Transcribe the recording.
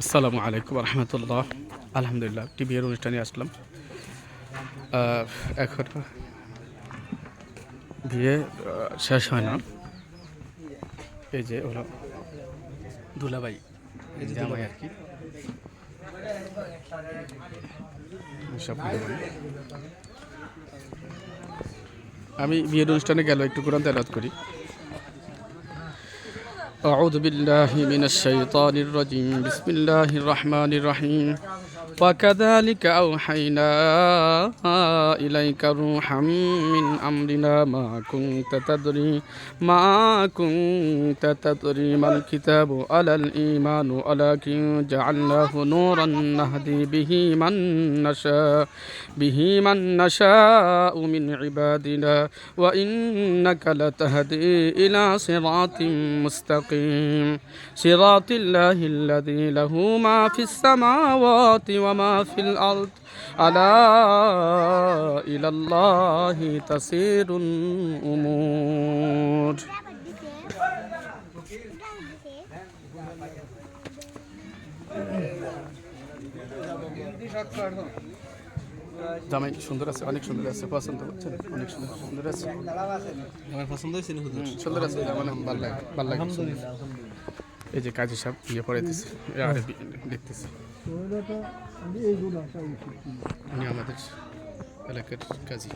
আসসালামু আলাইকুম রহমতুল্লাহ। আলহামদুলিল্লাহ টিভির অনুষ্ঠানে আসলাম। এখন বিয়ে শেষ হয় না। এই যে হলো দুলাভাই, এই যে জামাই আর কি। সব আমি বিয়ের অনুষ্ঠানে গেল একটু কোরআন তেলাওয়াত করি। أعوذ بالله من الشيطان الرجيم بسم الله الرحمن الرحيم وكذلك أوحينا إليك روحا من أمرنا ما كنت تدري ما الكتاب ولا الإيمان ولكن جعلناه نورا نهدي به من نشاء من عبادنا وإنك لتهدي إلى صراط مستقيم صراط الله الذي له ما في السماوات وما في الأرض ألا إلى الله تسير الأمور। জামাই সুন্দর আছে, অনেক সুন্দর আছে, পছন্দ করছেন? অনেক সুন্দর সুন্দর আছে, আমার পছন্দ হয়েছে না হুজুর? সুন্দর আছে, মানে ভালো লাগে, ভালো লাগে। আলহামদুলিল্লাহ। এই যে কাজী সাহেব বিয়ে পড়াইতেছে, আর দেখতেছে উনি আমাদের এলাকার কাজী।